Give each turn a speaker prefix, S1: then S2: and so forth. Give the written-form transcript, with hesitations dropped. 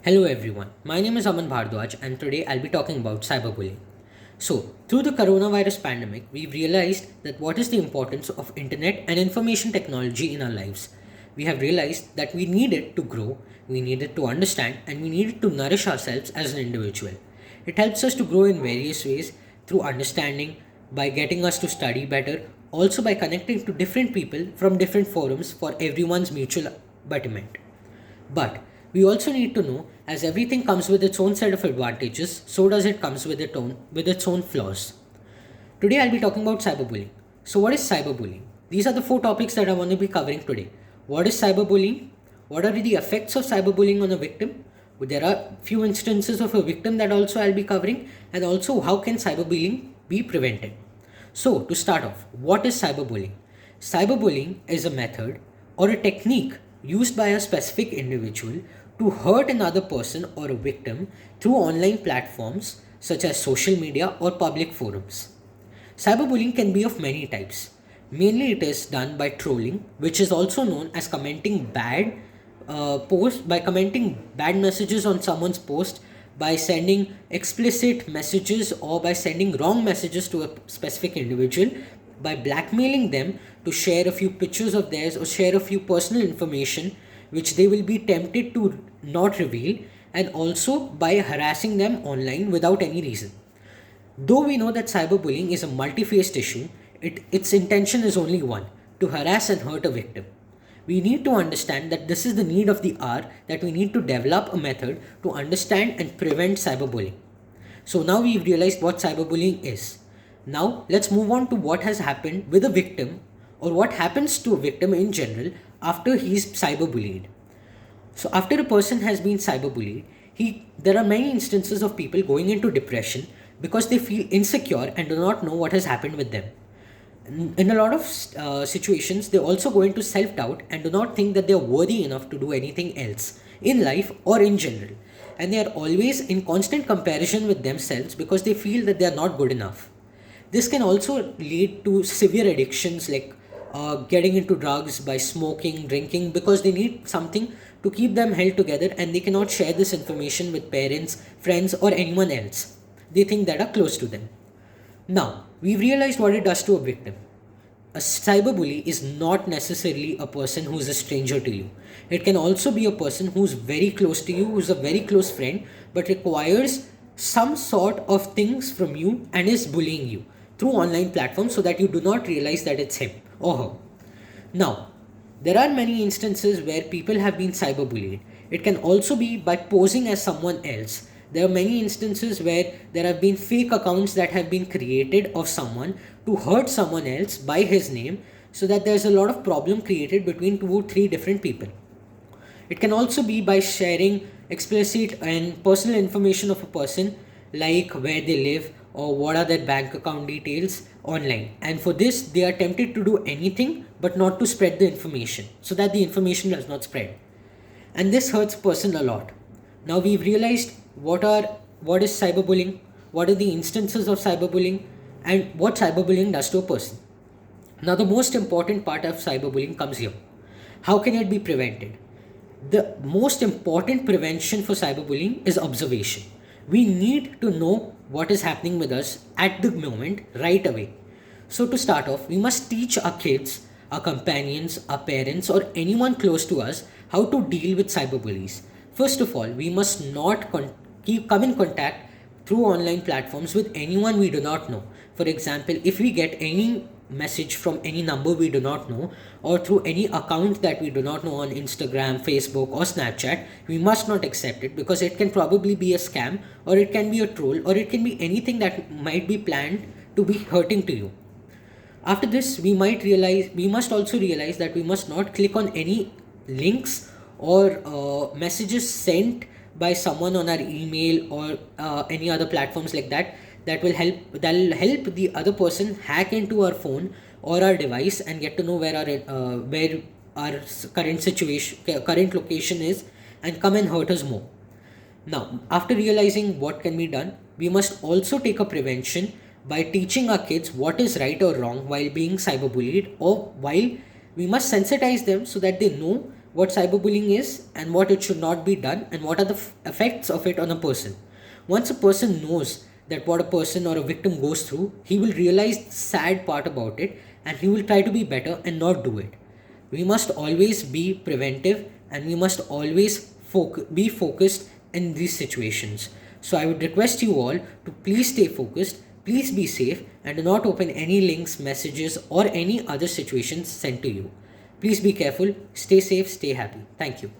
S1: Hello everyone, my name is Aman Bharadwaj and today I'll be talking about cyberbullying. So, through the coronavirus pandemic, we've realized that what is the importance of internet and information technology in our lives. We have realized that we need it to grow, we need it to understand, and we need it to nourish ourselves as an individual. It helps us to grow in various ways through understanding, by getting us to study better, also by connecting to different people from different forums for everyone's mutual betterment. But we also need to know as everything comes with its own set of advantages, so does it comes with its own flaws. Today I'll be talking about cyberbullying. So what is cyberbullying? These are the four topics that I want to be covering today. What is cyberbullying? What are the effects of cyberbullying on a victim? There are few instances of a victim that also I'll be covering, and also how can cyberbullying be prevented. So, to start off, what is cyberbullying? Cyberbullying is a method or a technique used by a specific individual to hurt another person or a victim through online platforms such as social media or public forums. Cyberbullying can be of many types. Mainly, it is done by trolling, which is also known as commenting bad messages on someone's post, by sending explicit messages or by sending wrong messages to a specific individual, by blackmailing them to share a few pictures of theirs or share a few personal information which they will be tempted to not reveal, and also by harassing them online without any reason. Though we know that cyberbullying is a multi-faced issue, its intention is only one: to harass and hurt a victim. We need to understand that this is the need of the hour, that we need to develop a method to understand and prevent cyberbullying. So now we've realized what cyberbullying is. Now let's move on to what has happened with a victim, or what happens to a victim in general after he's cyberbullied. So after a person has been cyberbullied, there are many instances of people going into depression because they feel insecure and do not know what has happened with them. In a lot of situations, they also go into self doubt and do not think that they are worthy enough to do anything else in life or in general. And they are always in constant comparison with themselves because they feel that they are not good enough. This can also lead to severe addictions like getting into drugs, by smoking, drinking, because they need something to keep them held together and they cannot share this information with parents, friends, or anyone else they think that are close to them. Now, we've realized what it does to a victim. A cyberbully is not necessarily a person who's a stranger to you. It can also be a person who's very close to you, who's a very close friend, but requires some sort of things from you and is bullying you through online platforms so that you do not realize that it's him or her. Now, there are many instances where people have been cyberbullied. It can also be by posing as someone else. There are many instances where there have been fake accounts that have been created of someone to hurt someone else by his name, so that there's a lot of problem created between two or three different people. It can also be by sharing explicit and personal information of a person, like where they live or what are their bank account details online. And for this, they are tempted to do anything but not to spread the information so that the information does not spread. And this hurts a person a lot. Now we've realized what is cyberbullying, what are the instances of cyberbullying, and what cyberbullying does to a person. Now the most important part of cyberbullying comes here. How can it be prevented? The most important prevention for cyberbullying is observation. We need to know what is happening with us at the moment right away. So to start off, we must teach our kids, our companions, our parents, or anyone close to us how to deal with cyberbullies. First of all, we must not come in contact through online platforms with anyone we do not know. For example, if we get any message from any number we do not know, or through any account that we do not know on Instagram, Facebook, or Snapchat, we must not accept it because it can probably be a scam, or it can be a troll, or it can be anything that might be planned to be hurting to you. After this, we must also realize that we must not click on any links or messages sent by someone on our email or any other platforms like that will help the other person hack into our phone or our device and get to know where our current location is, and come and hurt us more. Now, after realizing what can be done, we must also take a prevention by teaching our kids what is right or wrong while being cyberbullied, or while we must sensitize them so that they know what cyberbullying is and what it should not be done and what are the effects of it on a person. Once a person knows that what a person or a victim goes through, he will realize the sad part about it and he will try to be better and not do it. We must always be preventive and we must always be focused in these situations. So I would request you all to please stay focused, please be safe, and do not open any links, messages, or any other situations sent to you. Please be careful, stay safe, stay happy. Thank you.